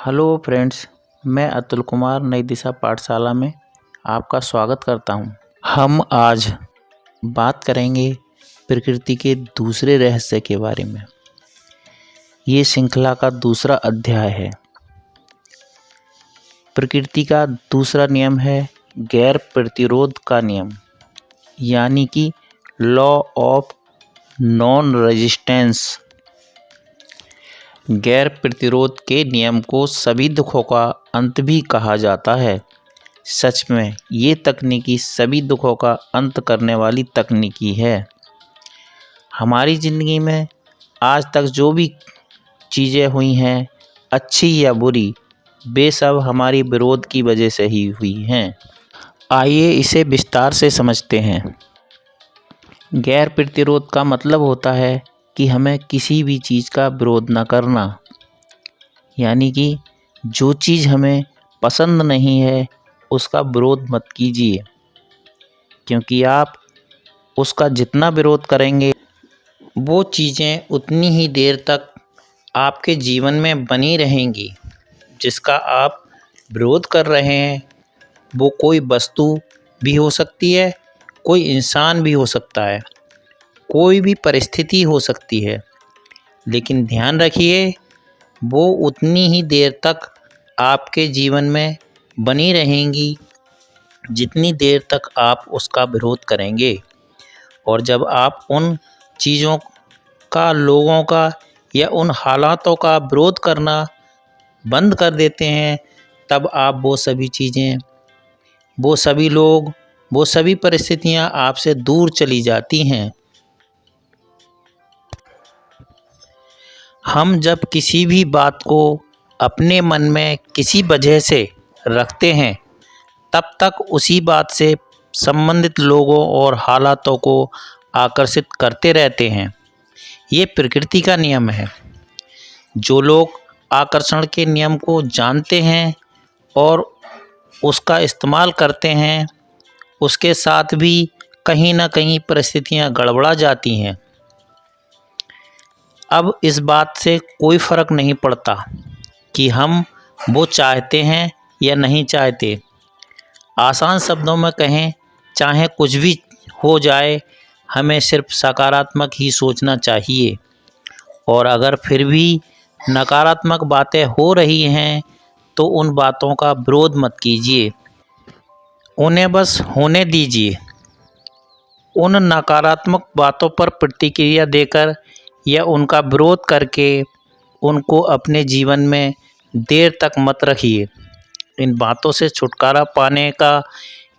Hello friends, मैं अतुल कुमार नई दिशा पाठशाला में आपका स्वागत करता हूं। हम आज बात करेंगे प्रकृति के दूसरे रहस्य के बारे में। ये श्रृंखला का दूसरा अध्याय है। प्रकृति का दूसरा नियम है गैर प्रतिरोध का नियम, यानी कि लॉ ऑफ नॉन रेजिस्टेंस। गैर प्रतिरोध के नियम को सभी दुखों का अंत भी कहा जाता है। सच में ये तकनीकी सभी दुखों का अंत करने वाली तकनीकी है। हमारी ज़िंदगी में आज तक जो भी चीज़ें हुई हैं, अच्छी या बुरी, वे सब हमारी विरोध की वजह से ही हुई हैं। आइए इसे विस्तार से समझते हैं। गैर प्रतिरोध का मतलब होता है कि हमें किसी भी चीज़ का विरोध न करना, यानी कि जो चीज़ हमें पसंद नहीं है उसका विरोध मत कीजिए, क्योंकि आप उसका जितना विरोध करेंगे वो चीज़ें उतनी ही देर तक आपके जीवन में बनी रहेंगी। जिसका आप विरोध कर रहे हैं वो कोई वस्तु भी हो सकती है, कोई इंसान भी हो सकता है, कोई भी परिस्थिति हो सकती है, लेकिन ध्यान रखिए वो उतनी ही देर तक आपके जीवन में बनी रहेंगी जितनी देर तक आप उसका विरोध करेंगे। और जब आप उन चीज़ों का, लोगों का या उन हालातों का विरोध करना बंद कर देते हैं, तब आप वो सभी चीज़ें, वो सभी लोग, वो सभी परिस्थितियां आपसे दूर चली जाती हैं। हम जब किसी भी बात को अपने मन में किसी वजह से रखते हैं, तब तक उसी बात से संबंधित लोगों और हालातों को आकर्षित करते रहते हैं। ये प्रकृति का नियम है। जो लोग आकर्षण के नियम को जानते हैं और उसका इस्तेमाल करते हैं, उसके साथ भी कहीं ना कहीं परिस्थितियां गड़बड़ा जाती हैं। अब इस बात से कोई फ़र्क नहीं पड़ता कि हम वो चाहते हैं या नहीं चाहते। आसान शब्दों में कहें, चाहे कुछ भी हो जाए, हमें सिर्फ सकारात्मक ही सोचना चाहिए। और अगर फिर भी नकारात्मक बातें हो रही हैं तो उन बातों का विरोध मत कीजिए, उन्हें बस होने दीजिए। उन नकारात्मक बातों पर प्रतिक्रिया देकर या उनका विरोध करके उनको अपने जीवन में देर तक मत रखिए। इन बातों से छुटकारा पाने का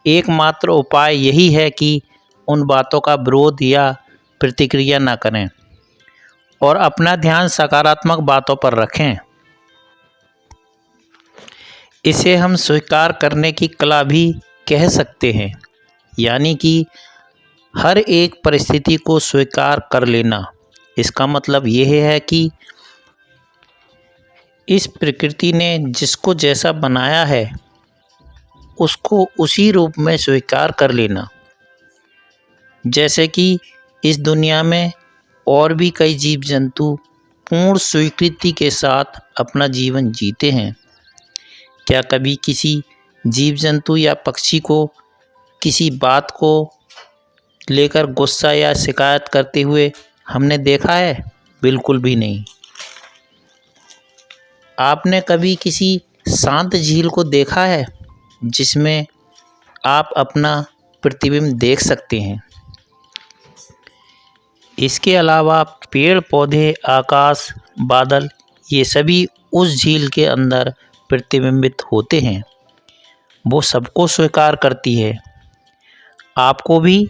एकमात्र उपाय यही है कि उन बातों का विरोध या प्रतिक्रिया ना करें और अपना ध्यान सकारात्मक बातों पर रखें। इसे हम स्वीकार करने की कला भी कह सकते हैं, यानी कि हर एक परिस्थिति को स्वीकार कर लेना। इसका मतलब यह है कि इस प्रकृति ने जिसको जैसा बनाया है उसको उसी रूप में स्वीकार कर लेना। जैसे कि इस दुनिया में और भी कई जीव जंतु पूर्ण स्वीकृति के साथ अपना जीवन जीते हैं। क्या कभी किसी जीव जंतु या पक्षी को किसी बात को लेकर गुस्सा या शिकायत करते हुए हमने देखा है? बिल्कुल भी नहीं। आपने कभी किसी शांत झील को देखा है जिसमें आप अपना प्रतिबिंब देख सकते हैं? इसके अलावा पेड़ पौधे, आकाश, बादल, ये सभी उस झील के अंदर प्रतिबिंबित होते हैं। वो सबको स्वीकार करती है। आपको भी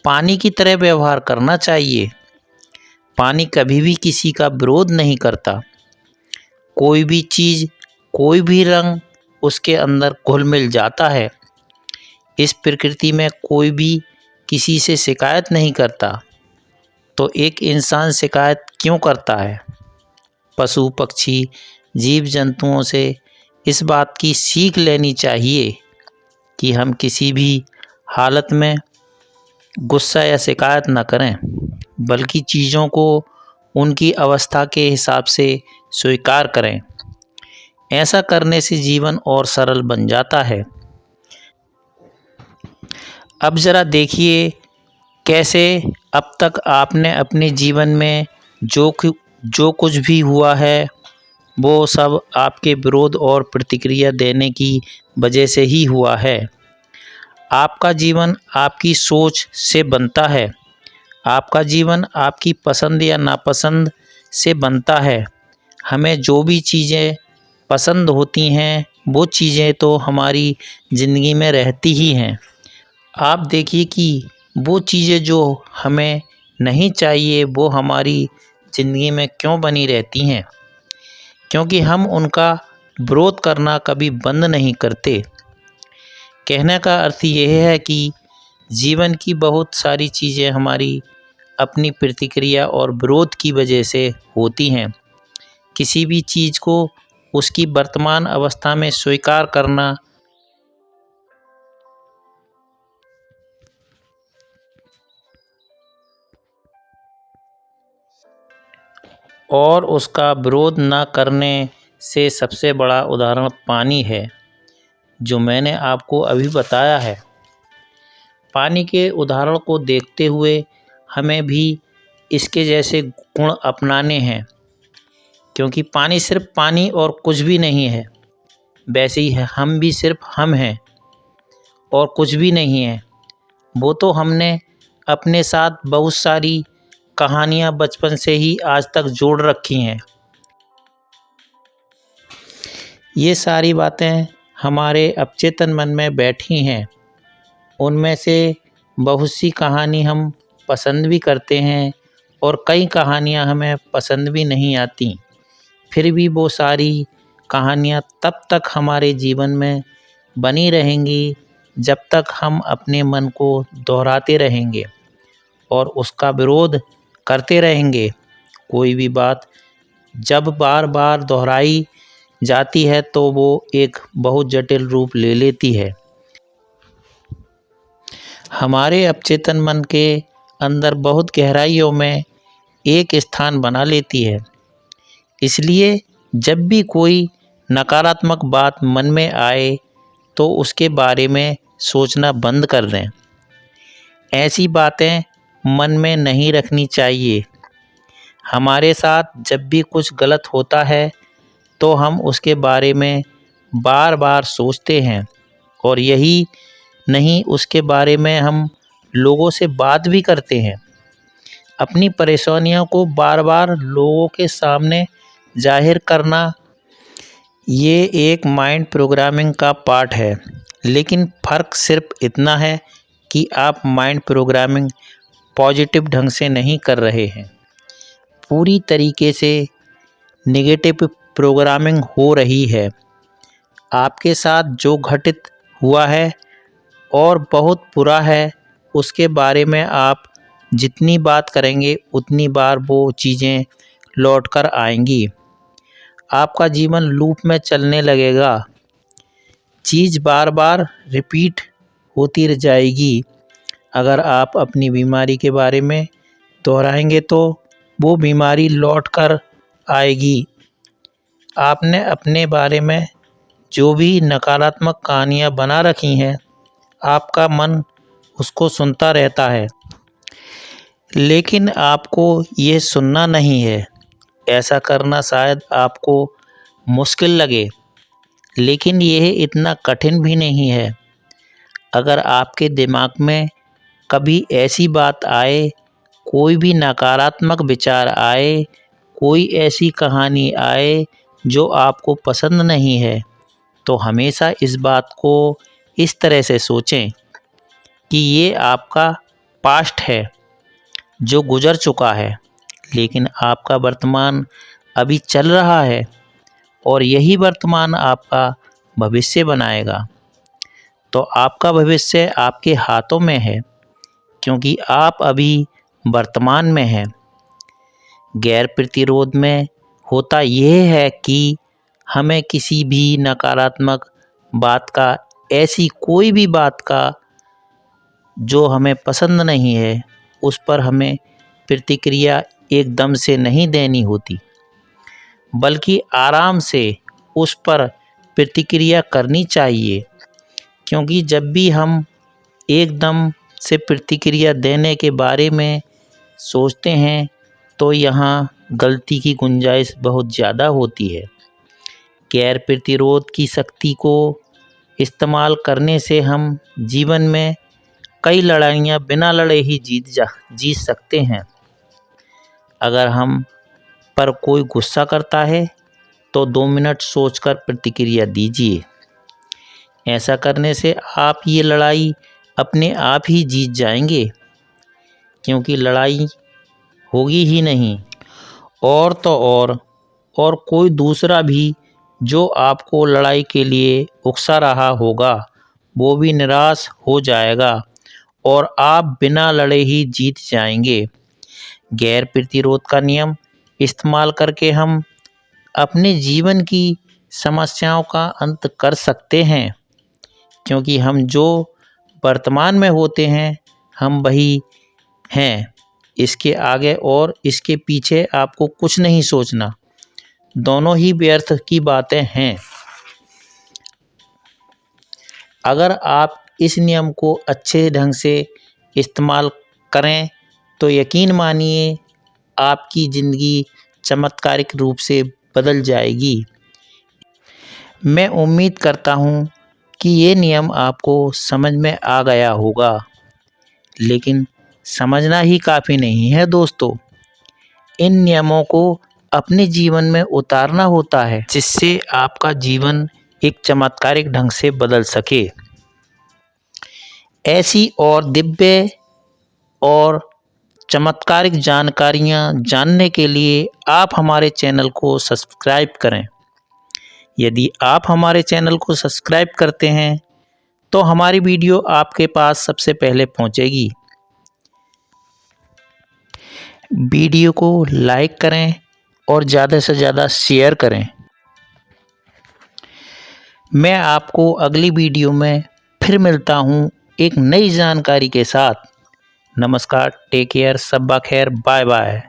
पानी की तरह व्यवहार करना चाहिए। पानी कभी भी किसी का विरोध नहीं करता। कोई भी चीज़, कोई भी रंग उसके अंदर घुल मिल जाता है। इस प्रकृति में कोई भी किसी से शिकायत नहीं करता, तो एक इंसान शिकायत क्यों करता है? पशु पक्षी, जीव जंतुओं से इस बात की सीख लेनी चाहिए कि हम किसी भी हालत में गुस्सा या शिकायत न करें, बल्कि चीज़ों को उनकी अवस्था के हिसाब से स्वीकार करें। ऐसा करने से जीवन और सरल बन जाता है। अब ज़रा देखिए कैसे अब तक आपने अपने जीवन में जो कुछ भी हुआ है वो सब आपके विरोध और प्रतिक्रिया देने की वजह से ही हुआ है। आपका जीवन आपकी सोच से बनता है। आपका जीवन आपकी पसंद या नापसंद से बनता है। हमें जो भी चीज़ें पसंद होती हैं वो चीज़ें तो हमारी ज़िंदगी में रहती ही हैं। आप देखिए कि वो चीज़ें जो हमें नहीं चाहिए वो हमारी ज़िंदगी में क्यों बनी रहती हैं, क्योंकि हम उनका विरोध करना कभी बंद नहीं करते। कहने का अर्थ यह है कि जीवन की बहुत सारी चीज़ें हमारी अपनी प्रतिक्रिया और विरोध की वजह से होती हैं। किसी भी चीज़ को उसकी वर्तमान अवस्था में स्वीकार करना और उसका विरोध न करने से सबसे बड़ा उदाहरण पानी है, जो मैंने आपको अभी बताया है। पानी के उदाहरण को देखते हुए हमें भी इसके जैसे गुण अपनाने हैं, क्योंकि पानी सिर्फ पानी और कुछ भी नहीं है। वैसे ही है, हम भी सिर्फ हम हैं और कुछ भी नहीं है। वो तो हमने अपने साथ बहुत सारी कहानियाँ बचपन से ही आज तक जोड़ रखी हैं। ये सारी बातें हमारे अवचेतन मन में बैठी हैं। उनमें से बहुत सी कहानी हम पसंद भी करते हैं और कई कहानियाँ हमें पसंद भी नहीं आती। फिर भी वो सारी कहानियाँ तब तक हमारे जीवन में बनी रहेंगी जब तक हम अपने मन को दोहराते रहेंगे और उसका विरोध करते रहेंगे। कोई भी बात जब बार बार दोहराई जाती है तो वो एक बहुत जटिल रूप ले लेती है। हमारे अवचेतन मन के अंदर बहुत गहराइयों में एक स्थान बना लेती है। इसलिए जब भी कोई नकारात्मक बात मन में आए तो उसके बारे में सोचना बंद कर दें। ऐसी बातें मन में नहीं रखनी चाहिए। हमारे साथ जब भी कुछ गलत होता है तो हम उसके बारे में बार बार सोचते हैं और यही नहीं, उसके बारे में हम लोगों से बात भी करते हैं। अपनी परेशानियों को बार बार लोगों के सामने जाहिर करना ये एक माइंड प्रोग्रामिंग का पार्ट है। लेकिन फ़र्क सिर्फ इतना है कि आप माइंड प्रोग्रामिंग पॉजिटिव ढंग से नहीं कर रहे हैं, पूरी तरीके से नेगेटिव प्रोग्रामिंग हो रही है। आपके साथ जो घटित हुआ है और बहुत बुरा है, उसके बारे में आप जितनी बात करेंगे उतनी बार वो चीज़ें लौट कर आएंगी। आपका जीवन लूप में चलने लगेगा। चीज़ बार बार रिपीट होती रह जाएगी। अगर आप अपनी बीमारी के बारे में दोहराएंगे तो वो बीमारी लौट कर आएगी। आपने अपने बारे में जो भी नकारात्मक कहानियाँ बना रखी हैं, आपका मन उसको सुनता रहता है, लेकिन आपको ये सुनना नहीं है। ऐसा करना शायद आपको मुश्किल लगे, लेकिन यह इतना कठिन भी नहीं है। अगर आपके दिमाग में कभी ऐसी बात आए, कोई भी नकारात्मक विचार आए, कोई ऐसी कहानी आए जो आपको पसंद नहीं है, तो हमेशा इस बात को इस तरह से सोचें कि ये आपका पास्ट है जो गुज़र चुका है, लेकिन आपका वर्तमान अभी चल रहा है और यही वर्तमान आपका भविष्य बनाएगा। तो आपका भविष्य आपके हाथों में है, क्योंकि आप अभी वर्तमान में हैं। गैर प्रतिरोध में होता यह है कि हमें किसी भी नकारात्मक बात का, ऐसी कोई भी बात का जो हमें पसंद नहीं है, उस पर हमें प्रतिक्रिया एकदम से नहीं देनी होती, बल्कि आराम से उस पर प्रतिक्रिया करनी चाहिए, क्योंकि जब भी हम एकदम से प्रतिक्रिया देने के बारे में सोचते हैं तो यहाँ गलती की गुंजाइश बहुत ज़्यादा होती है। गैर प्रतिरोध की शक्ति को इस्तेमाल करने से हम जीवन में कई लड़ाइयाँ बिना लड़े ही जीत सकते हैं। अगर हम पर कोई गुस्सा करता है तो 2 मिनट सोचकर प्रतिक्रिया दीजिए। ऐसा करने से आप ये लड़ाई अपने आप ही जीत जाएंगे, क्योंकि लड़ाई होगी ही नहीं। और तो और कोई दूसरा भी जो आपको लड़ाई के लिए उकसा रहा होगा वो भी निराश हो जाएगा और आप बिना लड़े ही जीत जाएंगे। गैर प्रतिरोध का नियम इस्तेमाल करके हम अपने जीवन की समस्याओं का अंत कर सकते हैं, क्योंकि हम जो वर्तमान में होते हैं हम वही हैं। इसके आगे और इसके पीछे आपको कुछ नहीं सोचना, दोनों ही व्यर्थ की बातें हैं। अगर आप इस नियम को अच्छे ढंग से इस्तेमाल करें तो यकीन मानिए आपकी ज़िंदगी चमत्कारिक रूप से बदल जाएगी। मैं उम्मीद करता हूँ कि ये नियम आपको समझ में आ गया होगा, लेकिन समझना ही काफ़ी नहीं है दोस्तों। इन नियमों को अपने जीवन में उतारना होता है, जिससे आपका जीवन एक चमत्कारिक ढंग से बदल सके। ऐसी और दिव्य और चमत्कारिक जानकारियाँ जानने के लिए आप हमारे चैनल को सब्सक्राइब करें। यदि आप हमारे चैनल को सब्सक्राइब करते हैं तो हमारी वीडियो आपके पास सबसे पहले पहुंचेगी। वीडियो को लाइक करें और ज़्यादा से ज़्यादा शेयर करें। मैं आपको अगली वीडियो में फिर मिलता हूं एक नई जानकारी के साथ। नमस्कार, टेक केयर, सब्बा खैर, बाय बाय।